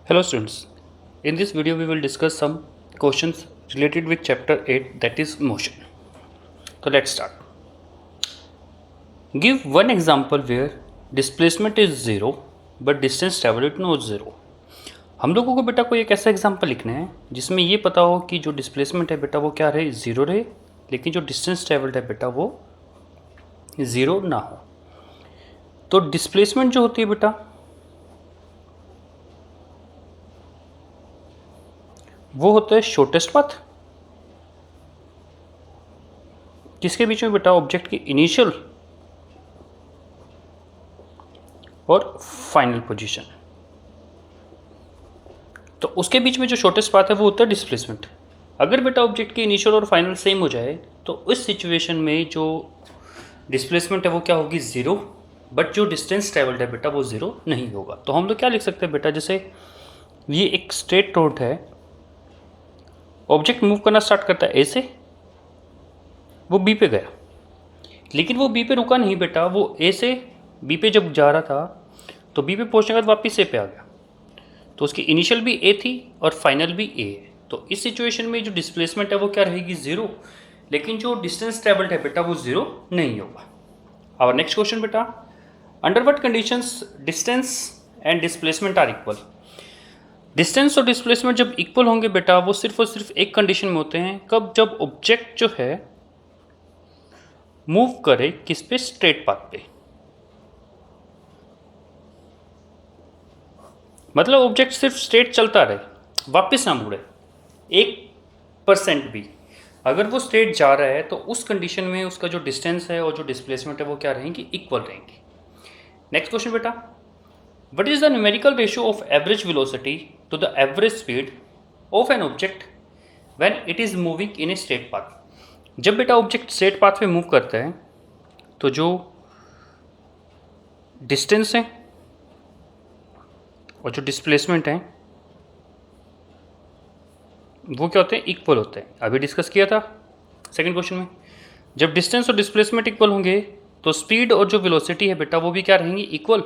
Hello students, in this video we will discuss some questions related with chapter 8, that is motion. So let's start. Give one example where displacement is 0 but distance traveled not 0. हम लोगों को बेटा कोई एक ऐसा example लिखना है जिसमें ये पता हो कि जो डिस्प्लेसमेंट है बेटा वो क्या रहे, 0 रहे, लेकिन जो डिस्टेंस ट्रेवल्ड है बेटा वो 0 ना हो. तो डिस्प्लेसमेंट जो होती है बेटा वो होता है शॉर्टेस्ट पाथ, किसके बीच में बेटा, ऑब्जेक्ट की इनिशियल और फाइनल पोजीशन. तो उसके बीच में जो शॉर्टेस्ट पाथ है वो होता है डिस्प्लेसमेंट. अगर बेटा ऑब्जेक्ट की इनिशियल और फाइनल सेम हो जाए तो इस सिचुएशन में जो डिस्प्लेसमेंट है वो क्या होगी, 0, बट जो डिस्टेंस ट्रेवल्ड है बेटा वो 0 नहीं होगा. तो हम लोग क्या लिख सकते हैं बेटा, जैसे ये एक स्ट्रेट रोड है, ऑब्जेक्ट मूव करना स्टार्ट करता है ए से, वो बी पे गया, लेकिन वो बी पे रुका नहीं बेटा, वो ए से बी पे जब जा रहा था तो बी पे पहुंचने के बाद वापस ए पे आ गया. तो उसकी इनिशियल भी ए थी और फाइनल भी ए है. तो इस सिचुएशन में जो डिस्प्लेसमेंट है वो क्या रहेगी, 0, लेकिन जो डिस्टेंस ट्रेवल्ड है बेटा वो 0 नहीं होगा. आवर नेक्स्ट क्वेश्चन बेटा, under what conditions distance and displacement are equal. Distance और डिस्प्लेसमेंट जब इक्वल होंगे बेटा वो सिर्फ और सिर्फ एक कंडीशन में होते हैं, कब, जब ऑब्जेक्ट जो है मूव करे किस पे, स्ट्रेट पाथ पे. मतलब ऑब्जेक्ट सिर्फ स्ट्रेट चलता रहे, वापस ना मुड़े 1% भी. अगर वो स्ट्रेट जा रहा है तो उस कंडीशन में उसका जो डिस्टेंस है और जो डिस्प्लेसमेंट है वो क्या रहेंगी, इक्वल रहेंगी. नेक्स्ट क्वेश्चन बेटा, what is the numerical ratio of average velocity to the average speed of an object when it is moving in a straight path. जब बेटा ऑब्जेक्ट स्ट्रेट पाथ पे मूव करता है तो जो डिस्टेंस है और जो डिस्प्लेसमेंट है वो क्या होते हैं, इक्वल होते हैं. अभी डिस्कस किया था सेकंड क्वेश्चन में. जब डिस्टेंस और डिस्प्लेसमेंट इक्वल होंगे तो स्पीड और जो वेलोसिटी है बेटा वो भी क्या रहेंगी, इक्वल.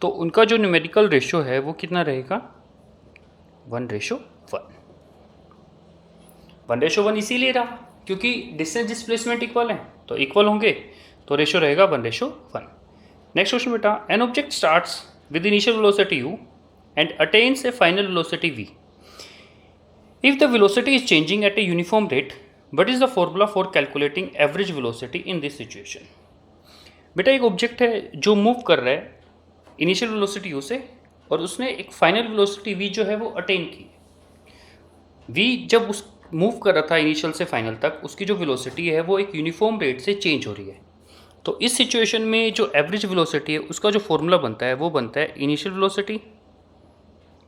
तो उनका जो न्यूमेरिकल रेशियो है वो कितना रहेगा, 1:1. 1:1 इसीलिए रहा क्योंकि डिस्टेंस डिस्प्लेसमेंट इक्वल है, तो इक्वल होंगे तो रेशियो रहेगा 1:1. नेक्स्ट क्वेश्चन बेटा, an object starts with initial velocity u and attains a final velocity v. If the velocity is changing at a uniform rate, what is the formula for calculating average velocity in this situation? बेटा एक object है जो move कर रहा है initial velocity u से और उसने एक फाइनल वेलोसिटी v जो है वो अटेन की. v जब उस मूव कर रहा था इनिशियल से फाइनल तक, उसकी जो वेलोसिटी है वो एक यूनिफॉर्म रेट से चेंज हो रही है. तो इस सिचुएशन में जो एवरेज वेलोसिटी है उसका जो फॉर्मूला बनता है वो बनता है initial velocity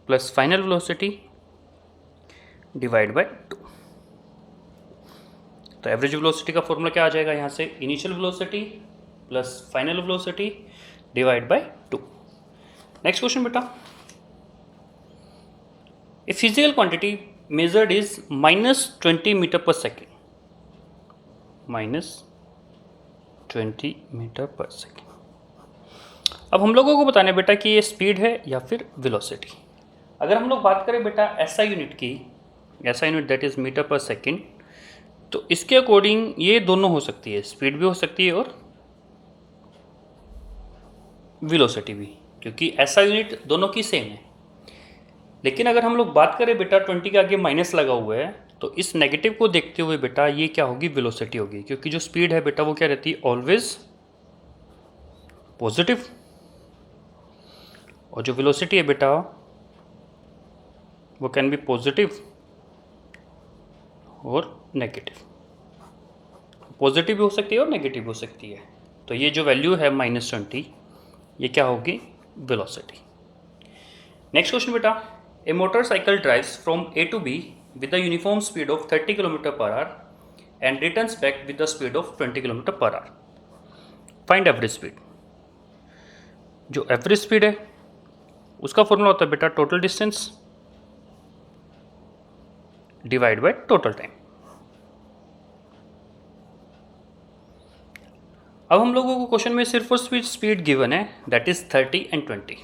plus final velocity divide by 2. तो एवरेज वेलोसिटी का फॉर्मूला क्या आ जाएगा यहाँ से, initial velocity plus final velocity divide by 2. Next question बेटा, a physical quantity measured is -20 metre per second, -20 metre per second. अब हम लोगों को बताना है बेटा कि ये स्पीड है या फिर वेलोसिटी. अगर हम लोग बात करें बेटा ऐसा यूनिट की, ऐसा unit that is metre per second, तो इसके अकॉर्डिंग ये दोनों हो सकती है, स्पीड भी हो सकती है और वेलोसिटी भी, क्योंकि ऐसा यूनिट दोनों की सेम है. लेकिन अगर हम लोग बात करें बेटा 20 के आगे माइनस लगा हुआ है, तो इस नेगेटिव को देखते हुए बेटा ये क्या होगी, वेलोसिटी होगी, क्योंकि जो स्पीड है बेटा वो क्या रहती है, ऑलवेज पॉजिटिव, और जो वेलोसिटी है बेटा वो कैन बी पॉजिटिव और नेगेटिव. पॉजिटिव भी हो सकती है और नेगेटिव हो सकती है. तो ये जो वैल्यू है -20, ये क्या होगी, वेलोसिटी. नेक्स्ट क्वेश्चन बेटा, a motorcycle drives from A to B with a uniform speed of 30 km per hour and returns back with the speed of 20 km per hour. Find average speed. जो average speed है उसका formula होता है बेटा total distance divide by total time. अब हम लोगों को क्वेश्चन में सिर्फ और स्पीड गिवन है, दैट इज 30 and 20.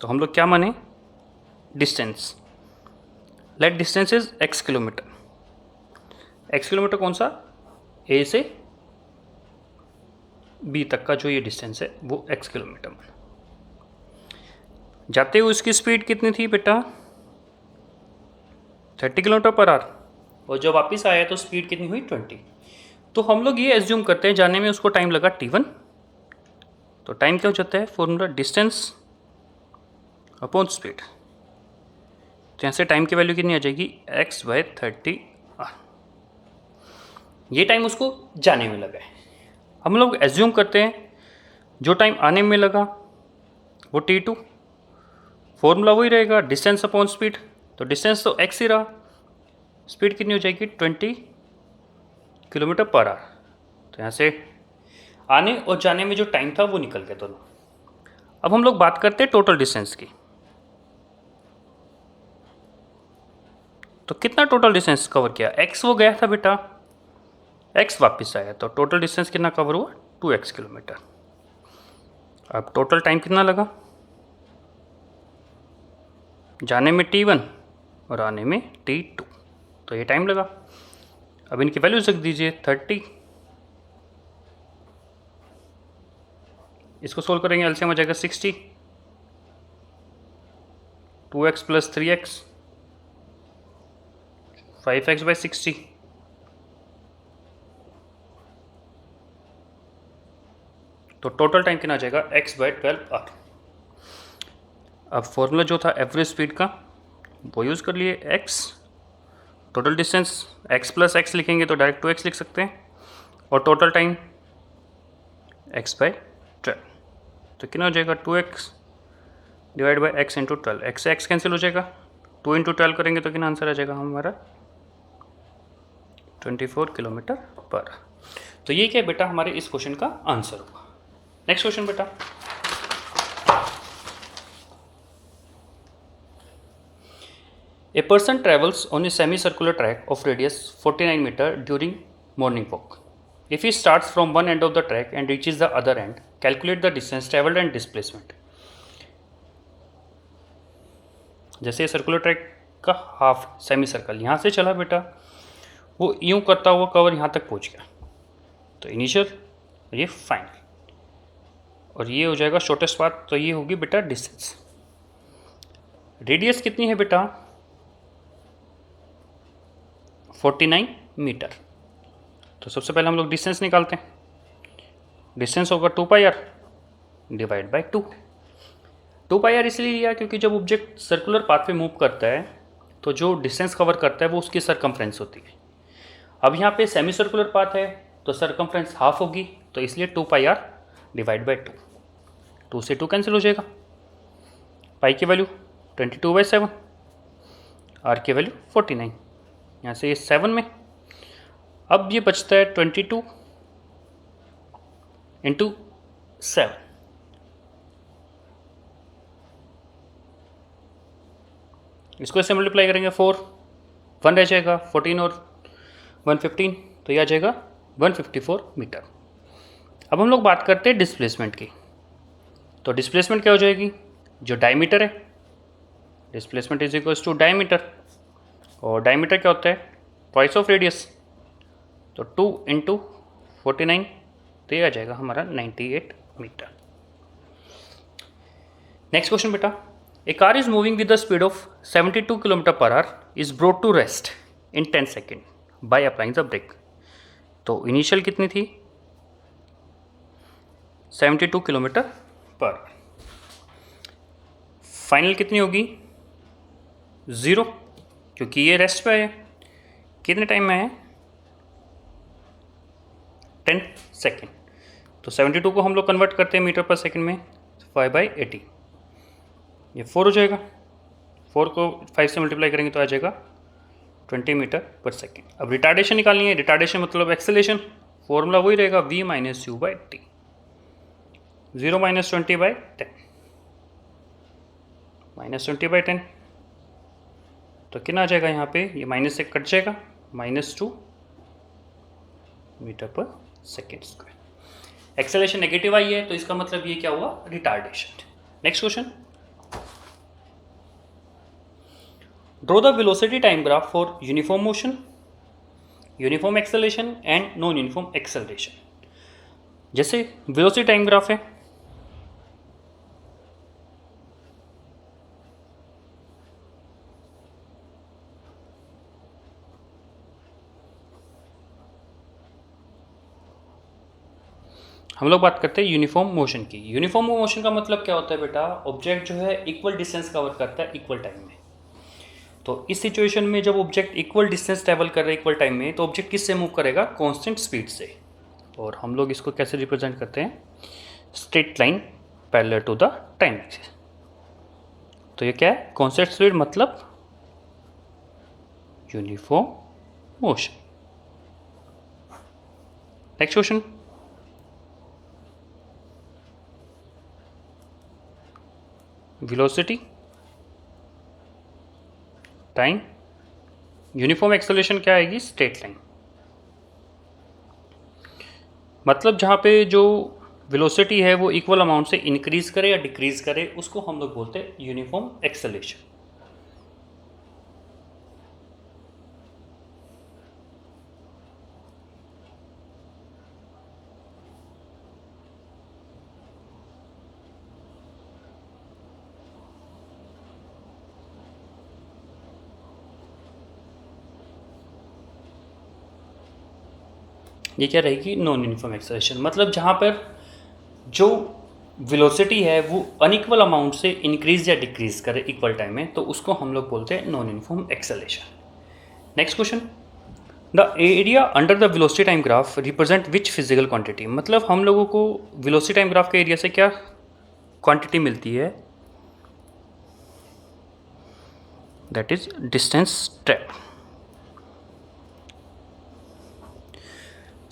तो हम लोग क्या माने, distance, let distance is x kilometre. x kilometre कौन सा, A से B तक का जो ये डिस्टेंस है वो x किलोमीटर। जाते हुए उसकी स्पीड कितनी थी बेटा, 30 किलोमीटर पर आवर, और जब वापस आया तो स्पीड कितनी हुई 20। तो हम लोग ये एज्यूम करते हैं जाने में उसको टाइम लगा t1, तो टाइम क्या हो जाता है, फॉर्मूला डिस्टेंस अपॉन स्पीड। तो यहाँ से टाइम की वैल्यू कितनी आ जाएगी, x/30 r। ये टाइम उसको जाने में लगा है। हम लोग एज्यूम करते हैं जो टाइम आने में लगा वो t2, फॉर्मूला वही रहेगा डिस्टेंस अपॉन स्पीड। तो डिस्टेंस तो x ही रहा, स्पीड कितनी हो जाएगी 20 किलोमीटर पर आवर। तो यहाँ से आने और जाने में जो टाइम था वो निकल गया दोनों। अब हम लोग बात करते हैं टोटल डिस्टेंस की। तो कितना टोटल डिस्टेंस कवर किया, x वो गया था बेटा, x वापस आया, तो टोटल डिस्टेंस कितना कवर हुआ, 2x किलोमीटर। अब टोटल टाइम कितना लगा, जाने में t1 और आने में t2, तो ये टाइम लगा। अब इनकी वैल्यूज रख दीजिए 30, इसको सोल्व करेंगे एलसीएम हो जाएगा 60, 2x + 3x 5x/60, तो टोटल टाइम कितना आ जाएगा x/12r। अब फॉर्मूला जो था एवरेज स्पीड का वो यूज़ कर लिए, x total distance x + x लिखेंगे तो डायरेक्ट 2x लिख सकते हैं, और टोटल टाइम x/12, तो कितना हो जाएगा 2x / x × 12, x से x कैंसिल हो जाएगा, 2 × 12 करेंगे तो कितना आंसर आ जाएगा हमारा 24 किलोमीटर पर। तो ये क्या बेटा हमारे इस क्वेश्चन का आंसर होगा। नेक्स्ट क्वेश्चन बेटा, A person travels on a semicircular track of radius 49 meter during morning walk. If he starts from one end of the track and reaches the other end, calculate the distance traveled and displacement. जैसे circular track का half semi circle यहाँ से चला बेटा, वो यूं करता हुआ कवर यहाँ तक पहुँच गया, तो इनिशियल ये फाइनल, और ये हो जाएगा शॉर्टेस्ट पाथ, तो ये होगी बेटा डिस्टेंस। रेडियस कितनी है बेटा 49 मीटर। तो सबसे पहले हम लोग डिस्टेंस निकालते हैं, डिस्टेंस होगा 2πr / 2। 2πr इसलिए लिया क्योंकि जब ऑब्जेक्ट सर्कुलर पाथ पे मूव करता है तो जो डिस्टेंस कवर करता है वो उसकी सरकमफ्रेंस होती है। अब यहाँ पे सेमी सर्कुलर पाथ है तो सरकमफ्रेंस हाफ होगी, तो इसलिए 2πr / 2। 2 से 2 कैंसिल हो जाएगा, पाई की वैल्यू 22/7, आर की वैल्यू 49, यहाँ से ये 7 में। अब ये बचता है 22 × 7, इसको ऐसे मल्टीप्लाई करेंगे 4, 1 रह जाएगा, 14 और 1 15, तो यह आ जाएगा 154 मीटर। अब हम लोग बात करते हैं डिस्प्लेसमेंट की। तो डिस्प्लेसमेंट क्या हो जाएगी, जो डायमीटर है, displacement is equals to diameter, और डायमीटर क्या होता है ट्वाइस ऑफ रेडियस, तो 2 × 49, तो ये आ जाएगा हमारा 98 मीटर। नेक्स्ट क्वेश्चन बेटा, a car is moving with the speed of 72 kilometre per hour is brought to rest in 10 second by applying the brake. तो इनिशियल कितनी थी 72 किलोमीटर पर, फाइनल कितनी होगी 0, क्योंकि ये रेस्ट पे है। कितने टाइम में है 10 सेकेंड, तो 72 को हम लोग कन्वर्ट करते हैं मीटर पर सेकेंड में, 5/80, ये 4 हो जाएगा, 4 को 5 से मल्टीप्लाई करेंगे तो आ जाएगा 20 मीटर पर सेकेंड। अब रिटार्डेशन निकालनी है, रिटार्डेशन मतलब एक्सेलेरेशन, फॉर्मूला वही रहेगा v - u/t, 0 - 20/10, -20/10, तो कितना आ जाएगा यहाँ पे, ये माइनस से कट जाएगा, -2 metre per second square. Acceleration negative आई है तो इसका मतलब ये क्या हुआ retardation. Next question, draw the velocity time graph for uniform motion, uniform acceleration and non uniform acceleration. जैसे वेलोसिटी टाइम ग्राफ है, हम लोग बात करते हैं यूनिफॉर्म मोशन की। यूनिफॉर्म मोशन का मतलब क्या होता है बेटा, ऑब्जेक्ट जो है इक्वल डिस्टेंस कवर करता है इक्वल टाइम में। तो इस सिचुएशन में जब ऑब्जेक्ट इक्वल डिस्टेंस ट्रेवल कर रहा है इक्वल टाइम में, तो ऑब्जेक्ट किससे मूव करेगा, कांस्टेंट स्पीड से। और हम लोग इसको कैसे रिप्रेजेंट करते हैं, straight line parallel to the time axis. तो ये क्या है, कांस्टेंट स्पीड मतलब uniform motion. Next question, velocity time, uniform acceleration क्या आएगी, स्ट्रेट लाइन। मतलब जहाँ पे जो वेलोसिटी है वो इक्वल अमाउंट से इंक्रीज करे या डिक्रीज करे, उसको हम लोग बोलते हैं यूनिफॉर्म एक्सेलरेशन। ये क्या रहेगी, नॉन यूनिफॉर्म एक्सेलरेशन। मतलब जहाँ पर जो वेलोसिटी है वो अनइक्वल अमाउंट से इंक्रीज या डिक्रीज करे इक्वल टाइम में, तो उसको हम लोग बोलते हैं non uniform acceleration. Next question, the area under the velocity time graph represent which physical quantity. मतलब हम लोगों को वेलोसिटी टाइम ग्राफ के एरिया से क्या क्वांटिटी मिलती है, that is distance travel.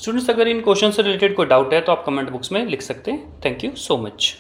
Students, अगर इन क्वेश्चन से रिलेटेड कोई डाउट है तो आप कमेंट बॉक्स में लिख सकते हैं। Thank you so much.